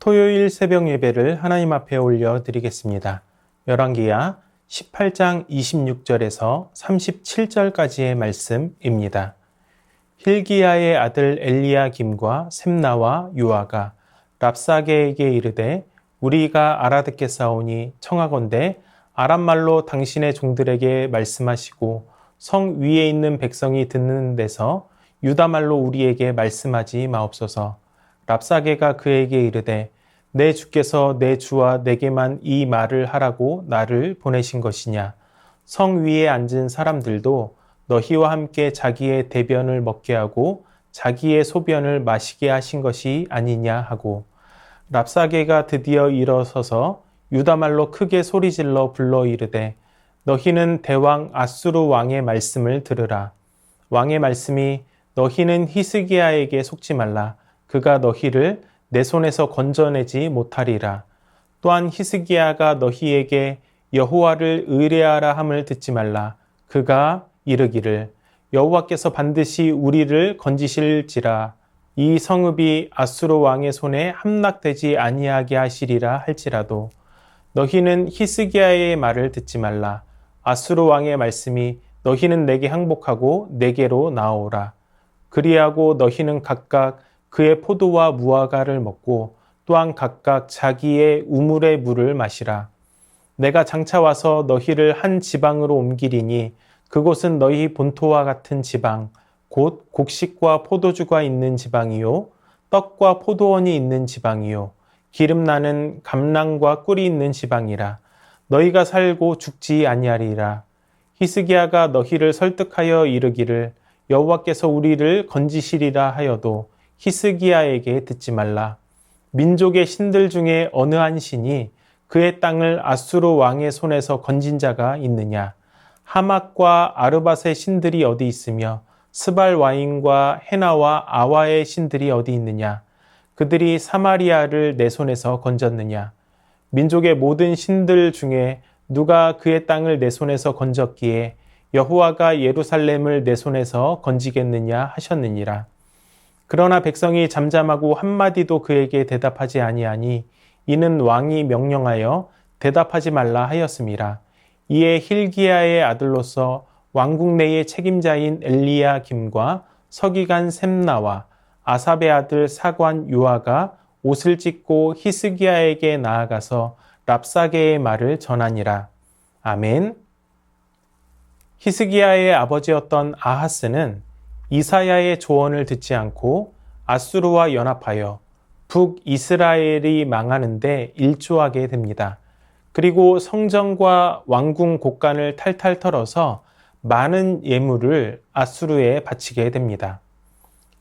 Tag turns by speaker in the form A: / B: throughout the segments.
A: 토요일 새벽 예배를 하나님 앞에 올려드리겠습니다. 열왕기하 18장 26절에서 37절까지의 말씀입니다. 힐기야의 아들 엘리야김과 셈나와 요아가 랍사게에게 이르되 우리가 알아듣겠사오니 청하건대 아람말로 당신의 종들에게 말씀하시고 성 위에 있는 백성이 듣는 데서 유다말로 우리에게 말씀하지 마옵소서. 랍사게가 그에게 이르되 내 주께서 내 주와 내게만 이 말을 하라고 나를 보내신 것이냐. 성 위에 앉은 사람들도 너희와 함께 자기의 대변을 먹게 하고 자기의 소변을 마시게 하신 것이 아니냐 하고, 랍사게가 드디어 일어서서 유다말로 크게 소리질러 불러 이르되 너희는 대왕 아수르 왕의 말씀을 들으라. 왕의 말씀이 너희는 히스기야에게 속지 말라. 그가 너희를 내 손에서 건져내지 못하리라. 또한 히스기야가 너희에게 여호와를 의뢰하라 함을 듣지 말라. 그가 이르기를 여호와께서 반드시 우리를 건지실지라. 이 성읍이 아수르 왕의 손에 함락되지 아니하게 하시리라 할지라도 너희는 히스기야의 말을 듣지 말라. 아수르 왕의 말씀이 너희는 내게 항복하고 내게로 나아오라. 그리하고 너희는 각각 그의 포도와 무화과를 먹고 또한 각각 자기의 우물의 물을 마시라. 내가 장차 와서 너희를 한 지방으로 옮기리니 그곳은 너희 본토와 같은 지방, 곧 곡식과 포도주가 있는 지방이요 떡과 포도원이 있는 지방이요 기름 나는 감람과 꿀이 있는 지방이라. 너희가 살고 죽지 아니하리라. 히스기야가 너희를 설득하여 이르기를 여호와께서 우리를 건지시리라 하여도 히스기야에게 듣지 말라. 민족의 신들 중에 어느 한 신이 그의 땅을 아수르 왕의 손에서 건진 자가 있느냐. 하맛과 아르밧의 신들이 어디 있으며 스발 와인과 헤나와 아와의 신들이 어디 있느냐. 그들이 사마리아를 내 손에서 건졌느냐. 민족의 모든 신들 중에 누가 그의 땅을 내 손에서 건졌기에 여호와가 예루살렘을 내 손에서 건지겠느냐 하셨느니라. 그러나 백성이 잠잠하고 한마디도 그에게 대답하지 아니하니 이는 왕이 명령하여 대답하지 말라 하였음이라. 이에 힐기야의 아들로서 왕궁 내의 책임자인 엘리야김과 서기관 셈나와 아삽의 아들 사관 요아가 옷을 찢고 히스기야에게 나아가서 랍사게의 말을 전하니라. 아멘. 히스기야의 아버지였던 아하스는 이사야의 조언을 듣지 않고 아수르와 연합하여 북이스라엘이 망하는데 일조하게 됩니다. 그리고 성전과 왕궁 곳간을 탈탈 털어서 많은 예물을 아수르에 바치게 됩니다.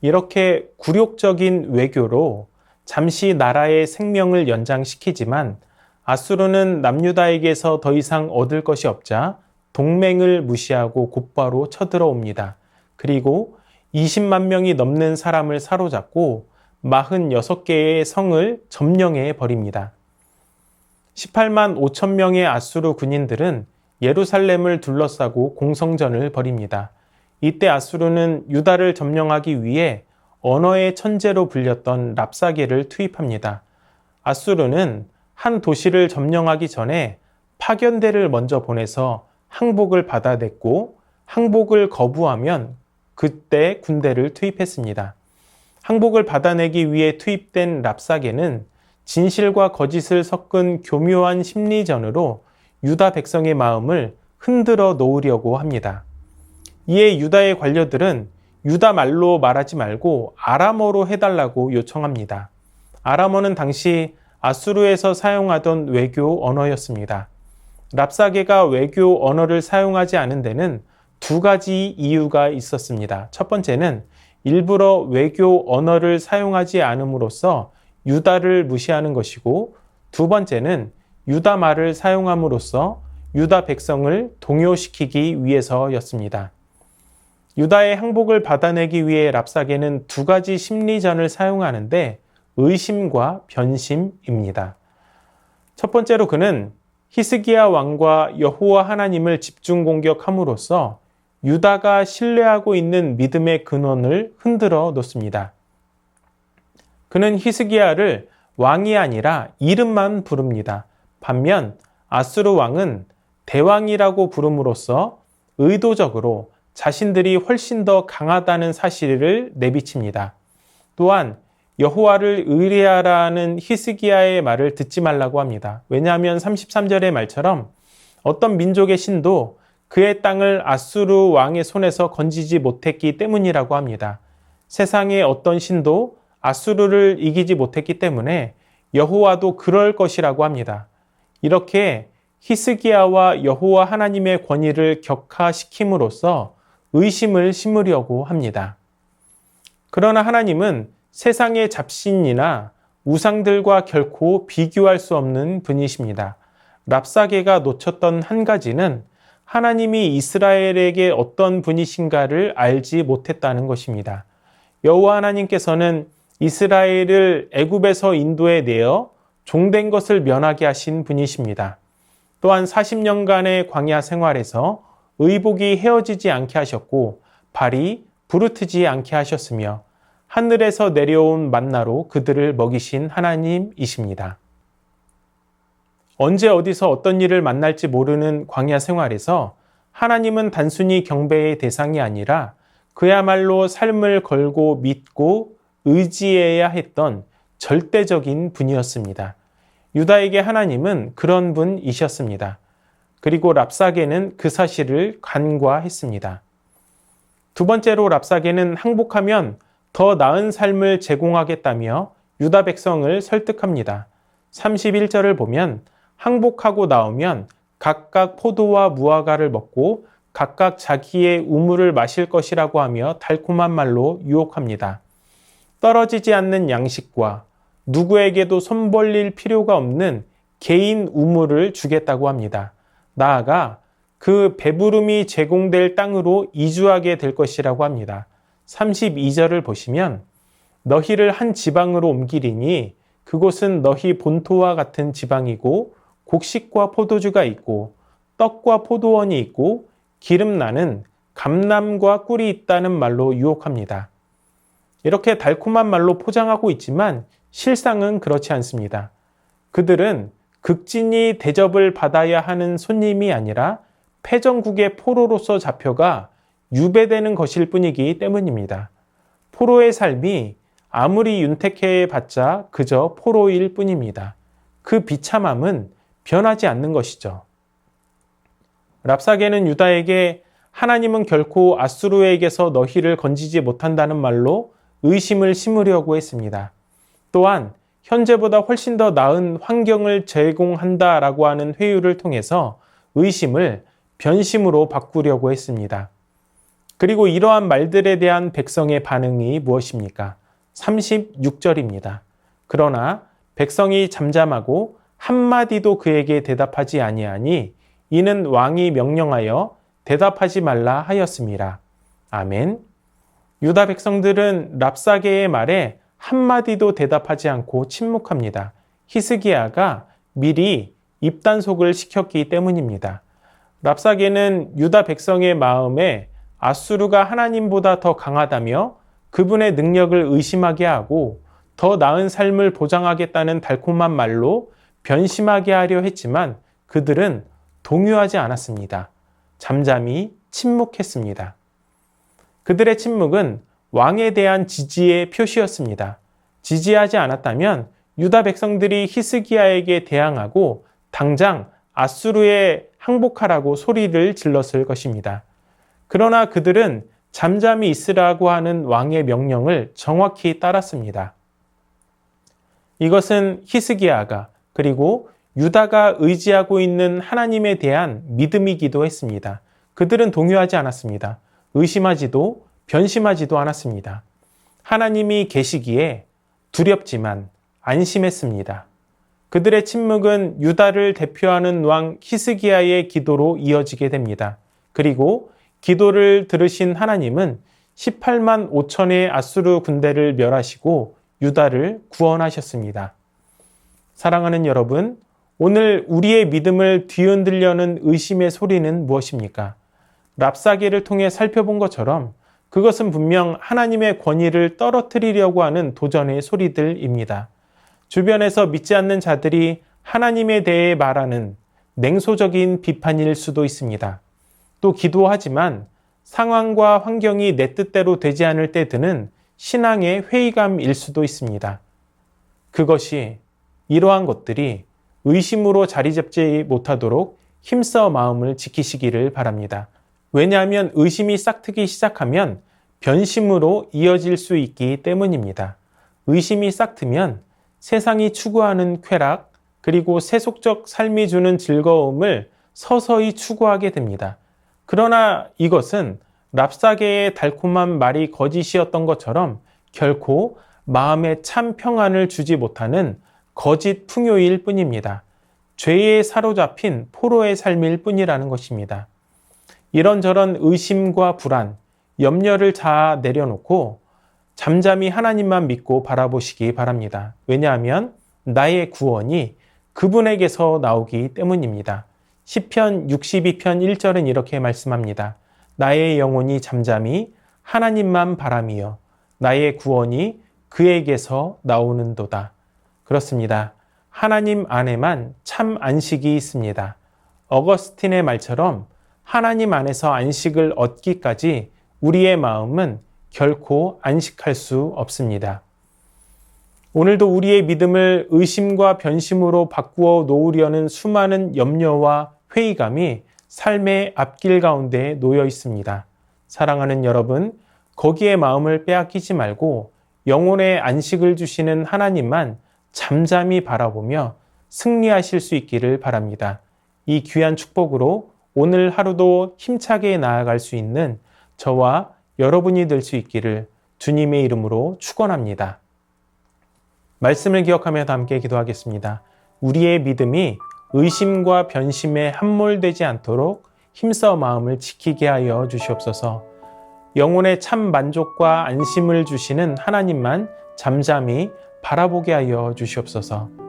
A: 이렇게 굴욕적인 외교로 잠시 나라의 생명을 연장시키지만 아수르는 남유다에게서 더 이상 얻을 것이 없자 동맹을 무시하고 곧바로 쳐들어옵니다. 그리고 20만 명이 넘는 사람을 사로잡고 46개의 성을 점령해 버립니다. 18만 5천 명의 아수르 군인들은 예루살렘을 둘러싸고 공성전을 벌입니다. 이때 아수르는 유다를 점령하기 위해 언어의 천재로 불렸던 랍사게를 투입합니다. 아수르는 한 도시를 점령하기 전에 파견대를 먼저 보내서 항복을 받아냈고 항복을 거부하면 그때 군대를 투입했습니다. 항복을 받아내기 위해 투입된 랍사게는 진실과 거짓을 섞은 교묘한 심리전으로 유다 백성의 마음을 흔들어 놓으려고 합니다. 이에 유다의 관료들은 유다 말로 말하지 말고 아람어로 해달라고 요청합니다. 아람어는 당시 아수르에서 사용하던 외교 언어였습니다. 랍사게가 외교 언어를 사용하지 않은 데는 두 가지 이유가 있었습니다. 첫 번째는 일부러 외교 언어를 사용하지 않음으로써 유다를 무시하는 것이고, 두 번째는 유다 말을 사용함으로써 유다 백성을 동요시키기 위해서였습니다. 유다의 항복을 받아내기 위해 랍사게는 두 가지 심리전을 사용하는데 의심과 변심입니다. 첫 번째로 그는 히스기야 왕과 여호와 하나님을 집중 공격함으로써 유다가 신뢰하고 있는 믿음의 근원을 흔들어 놓습니다. 그는 히스기야를 왕이 아니라 이름만 부릅니다. 반면 아수르 왕은 대왕이라고 부름으로써 의도적으로 자신들이 훨씬 더 강하다는 사실을 내비칩니다. 또한 여호와를 의뢰하라는 히스기야의 말을 듣지 말라고 합니다. 왜냐하면 33절의 말처럼 어떤 민족의 신도 그의 땅을 아수르 왕의 손에서 건지지 못했기 때문이라고 합니다. 세상의 어떤 신도 아수르를 이기지 못했기 때문에 여호와도 그럴 것이라고 합니다. 이렇게 히스기야와 여호와 하나님의 권위를 격화시킴으로써 의심을 심으려고 합니다. 그러나 하나님은 세상의 잡신이나 우상들과 결코 비교할 수 없는 분이십니다. 랍사게가 놓쳤던 한 가지는 하나님이 이스라엘에게 어떤 분이신가를 알지 못했다는 것입니다. 여호와 하나님께서는 이스라엘을 애굽에서 인도해 내어 종된 것을 면하게 하신 분이십니다. 또한 40년간의 광야 생활에서 의복이 헤어지지 않게 하셨고 발이 부르트지 않게 하셨으며 하늘에서 내려온 만나로 그들을 먹이신 하나님이십니다. 언제 어디서 어떤 일을 만날지 모르는 광야 생활에서 하나님은 단순히 경배의 대상이 아니라 그야말로 삶을 걸고 믿고 의지해야 했던 절대적인 분이었습니다. 유다에게 하나님은 그런 분이셨습니다. 그리고 랍사게는 그 사실을 간과했습니다. 두 번째로 랍사게는 항복하면 더 나은 삶을 제공하겠다며 유다 백성을 설득합니다. 31절을 보면 항복하고 나오면 각각 포도와 무화과를 먹고 각각 자기의 우물을 마실 것이라고 하며 달콤한 말로 유혹합니다. 떨어지지 않는 양식과 누구에게도 손 벌릴 필요가 없는 개인 우물을 주겠다고 합니다. 나아가 그 배부름이 제공될 땅으로 이주하게 될 것이라고 합니다. 32절을 보시면 너희를 한 지방으로 옮기리니 그곳은 너희 본토와 같은 지방이고 곡식과 포도주가 있고 떡과 포도원이 있고 기름 나는 감람과 꿀이 있다는 말로 유혹합니다. 이렇게 달콤한 말로 포장하고 있지만 실상은 그렇지 않습니다. 그들은 극진히 대접을 받아야 하는 손님이 아니라 패전국의 포로로서 잡혀가 유배되는 것일 뿐이기 때문입니다. 포로의 삶이 아무리 윤택해봤자 그저 포로일 뿐입니다. 그 비참함은 변하지 않는 것이죠. 랍사게는 유다에게 하나님은 결코 아수르에게서 너희를 건지지 못한다는 말로 의심을 심으려고 했습니다. 또한 현재보다 훨씬 더 나은 환경을 제공한다라고 하는 회유를 통해서 의심을 변심으로 바꾸려고 했습니다. 그리고 이러한 말들에 대한 백성의 반응이 무엇입니까? 36절입니다. 그러나 백성이 잠잠하고 한마디도 그에게 대답하지 아니하니 이는 왕이 명령하여 대답하지 말라 하였습니다. 아멘. 유다 백성들은 랍사게의 말에 한마디도 대답하지 않고 침묵합니다. 히스기야가 미리 입단속을 시켰기 때문입니다. 랍사게는 유다 백성의 마음에 아수르가 하나님보다 더 강하다며 그분의 능력을 의심하게 하고 더 나은 삶을 보장하겠다는 달콤한 말로 변심하게 하려 했지만 그들은 동요하지 않았습니다. 잠잠히 침묵했습니다. 그들의 침묵은 왕에 대한 지지의 표시였습니다. 지지하지 않았다면 유다 백성들이 히스기야에게 대항하고 당장 아수르에 항복하라고 소리를 질렀을 것입니다. 그러나 그들은 잠잠히 있으라고 하는 왕의 명령을 정확히 따랐습니다. 이것은 히스기야가 그리고 유다가 의지하고 있는 하나님에 대한 믿음이기도 했습니다. 그들은 동요하지 않았습니다. 의심하지도 변심하지도 않았습니다. 하나님이 계시기에 두렵지만 안심했습니다. 그들의 침묵은 유다를 대표하는 왕 히스기야의 기도로 이어지게 됩니다. 그리고 기도를 들으신 하나님은 18만 5천의 아수르 군대를 멸하시고 유다를 구원하셨습니다. 사랑하는 여러분, 오늘 우리의 믿음을 뒤흔들려는 의심의 소리는 무엇입니까? 랍사게를 통해 살펴본 것처럼 그것은 분명 하나님의 권위를 떨어뜨리려고 하는 도전의 소리들입니다. 주변에서 믿지 않는 자들이 하나님에 대해 말하는 냉소적인 비판일 수도 있습니다. 또 기도하지만 상황과 환경이 내 뜻대로 되지 않을 때 드는 신앙의 회의감일 수도 있습니다. 그것이 이러한 것들이 의심으로 자리 잡지 못하도록 힘써 마음을 지키시기를 바랍니다. 왜냐하면 의심이 싹트기 시작하면 변심으로 이어질 수 있기 때문입니다. 의심이 싹트면 세상이 추구하는 쾌락, 그리고 세속적 삶이 주는 즐거움을 서서히 추구하게 됩니다. 그러나 이것은 랍사게의 달콤한 말이 거짓이었던 것처럼 결코 마음에 참 평안을 주지 못하는 거짓 풍요일 뿐입니다. 죄에 사로잡힌 포로의 삶일 뿐이라는 것입니다. 이런저런 의심과 불안, 염려를 다 내려놓고 잠잠히 하나님만 믿고 바라보시기 바랍니다. 왜냐하면 나의 구원이 그분에게서 나오기 때문입니다. 시편 62편 1절은 이렇게 말씀합니다. 나의 영혼이 잠잠히 하나님만 바라미어 나의 구원이 그에게서 나오는도다. 그렇습니다. 하나님 안에만 참 안식이 있습니다. 어거스틴의 말처럼 하나님 안에서 안식을 얻기까지 우리의 마음은 결코 안식할 수 없습니다. 오늘도 우리의 믿음을 의심과 변심으로 바꾸어 놓으려는 수많은 염려와 회의감이 삶의 앞길 가운데 놓여 있습니다. 사랑하는 여러분, 거기에 마음을 빼앗기지 말고 영혼의 안식을 주시는 하나님만 잠잠히 바라보며 승리하실 수 있기를 바랍니다. 이 귀한 축복으로 오늘 하루도 힘차게 나아갈 수 있는 저와 여러분이 될 수 있기를 주님의 이름으로 축원합니다. 말씀을 기억하며 함께 기도하겠습니다. 우리의 믿음이 의심과 변심에 함몰되지 않도록 힘써 마음을 지키게 하여 주시옵소서. 영혼의 참 만족과 안심을 주시는 하나님만 잠잠히 바라보게 하여 주시옵소서.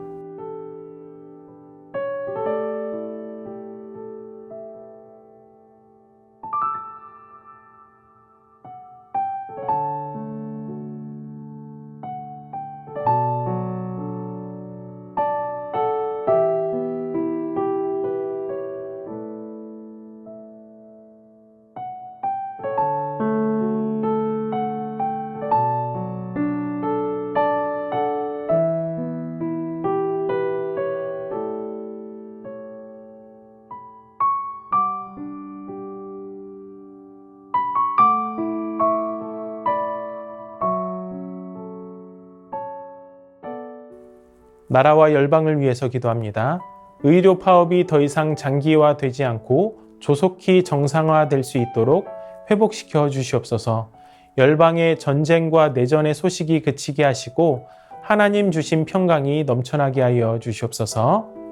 A: 나라와 열방을 위해서 기도합니다. 의료 파업이 더 이상 장기화되지 않고 조속히 정상화될 수 있도록 회복시켜 주시옵소서. 열방의 전쟁과 내전의 소식이 그치게 하시고 하나님 주신 평강이 넘쳐나게 하여 주시옵소서.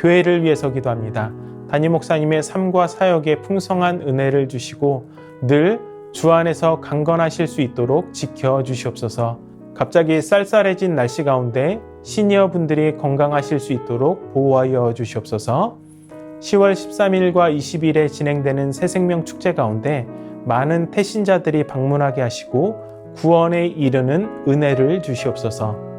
A: 교회를 위해서 기도합니다. 담임 목사님의 삶과 사역에 풍성한 은혜를 주시고 늘 주 안에서 강건하실 수 있도록 지켜주시옵소서. 갑자기 쌀쌀해진 날씨 가운데 시니어 분들이 건강하실 수 있도록 보호하여 주시옵소서. 10월 13일과 20일에 진행되는 새생명 축제 가운데 많은 태신자들이 방문하게 하시고 구원에 이르는 은혜를 주시옵소서.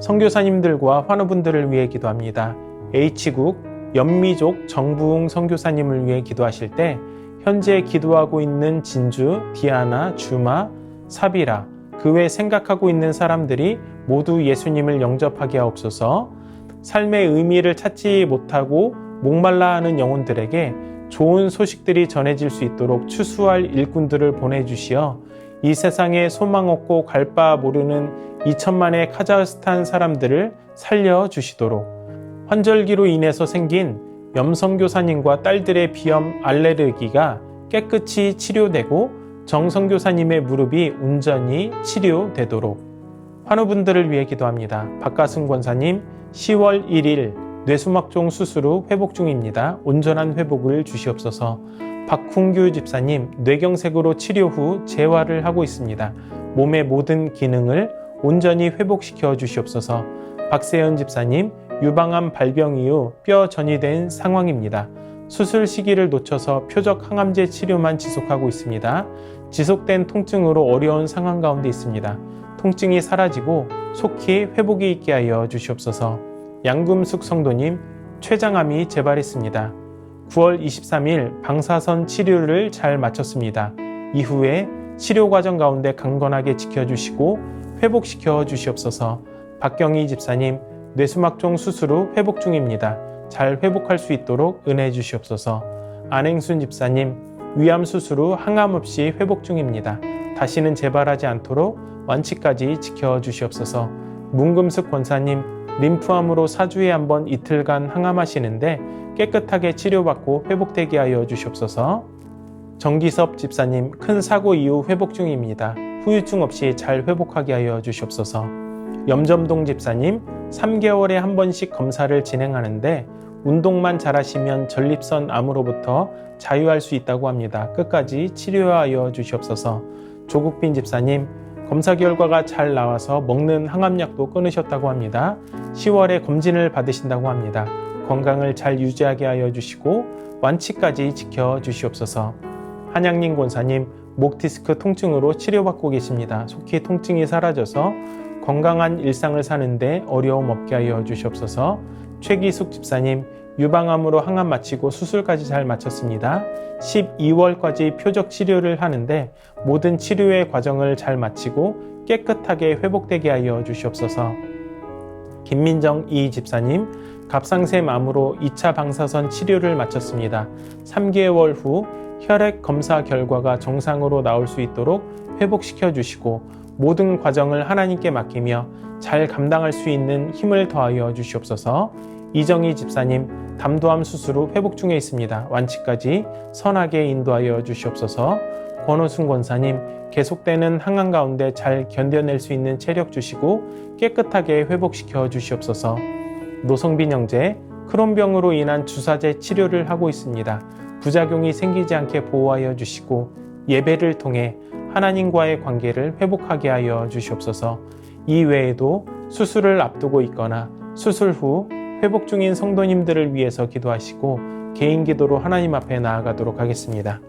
A: 선교사님들과 환우분들을 위해 기도합니다. H국 연미족 정부웅 선교사님을 위해 기도하실 때 현재 기도하고 있는 진주, 디아나, 주마, 사비라 그 외 생각하고 있는 사람들이 모두 예수님을 영접하게 하옵소서. 삶의 의미를 찾지 못하고 목말라 하는 영혼들에게 좋은 소식들이 전해질 수 있도록 추수할 일꾼들을 보내주시어 이 세상에 소망 없고 갈 바 모르는 2천만의 카자흐스탄 사람들을 살려주시도록 환절기로 인해서 생긴 염선교사님과 딸들의 비염 알레르기가 깨끗이 치료되고 정선교사님의 무릎이 온전히 치료되도록 환우분들을 위해 기도합니다. 박가승 권사님 10월 1일 뇌수막종 수술 후 회복 중입니다. 온전한 회복을 주시옵소서. 박훈규 집사님 뇌경색으로 치료 후 재활을 하고 있습니다. 몸의 모든 기능을 온전히 회복시켜 주시옵소서. 박세현 집사님 유방암 발병 이후 뼈 전이된 상황입니다. 수술 시기를 놓쳐서 표적 항암제 치료만 지속하고 있습니다. 지속된 통증으로 어려운 상황 가운데 있습니다. 통증이 사라지고 속히 회복이 있게 하여 주시옵소서. 양금숙 성도님 췌장암이 재발했습니다. 9월 23일 방사선 치료를 잘 마쳤습니다. 이후에 치료 과정 가운데 강건하게 지켜주시고 회복시켜 주시옵소서. 박경희 집사님 뇌수막종 수술 후 회복 중입니다. 잘 회복할 수 있도록 은혜 주시옵소서. 안행순 집사님 위암 수술 후 항암 없이 회복 중입니다. 다시는 재발하지 않도록 완치까지 지켜주시옵소서. 문금숙 권사님 림프암으로 4주에 한 번 이틀간 항암하시는데 깨끗하게 치료받고 회복되게 하여 주시옵소서. 정기섭 집사님 큰 사고 이후 회복 중입니다. 후유증 없이 잘 회복하게 하여 주시옵소서. 염점동 집사님 3개월에 한 번씩 검사를 진행하는데 운동만 잘하시면 전립선 암으로부터 자유할 수 있다고 합니다. 끝까지 치료하여 주시옵소서. 조국빈 집사님 검사 결과가 잘 나와서 먹는 항암약도 끊으셨다고 합니다. 10월에 검진을 받으신다고 합니다. 건강을 잘 유지하게 하여 주시고 완치까지 지켜주시옵소서. 한양림 권사님 목 디스크 통증으로 치료받고 계십니다. 속히 통증이 사라져서 건강한 일상을 사는데 어려움 없게 하여 주시옵소서. 최기숙 집사님 유방암으로 항암 마치고 수술까지 잘 마쳤습니다. 12월까지 표적 치료를 하는데 모든 치료의 과정을 잘 마치고 깨끗하게 회복되게 하여 주시옵소서. 김민정 이 집사님 갑상샘 암으로 2차 방사선 치료를 마쳤습니다. 3개월 후 혈액 검사 결과가 정상으로 나올 수 있도록 회복시켜 주시고 모든 과정을 하나님께 맡기며 잘 감당할 수 있는 힘을 더하여 주시옵소서. 이정희 집사님 담도암 수술 후 회복 중에 있습니다. 완치까지 선하게 인도하여 주시옵소서. 권호순 권사님 계속되는 항암 가운데 잘 견뎌낼 수 있는 체력 주시고 깨끗하게 회복시켜 주시옵소서. 노성빈 형제 크론병으로 인한 주사제 치료를 하고 있습니다. 부작용이 생기지 않게 보호하여 주시고 예배를 통해 하나님과의 관계를 회복하게 하여 주시옵소서. 이 외에도 수술을 앞두고 있거나 수술 후 회복 중인 성도님들을 위해서 기도하시고 개인 기도로 하나님 앞에 나아가도록 하겠습니다.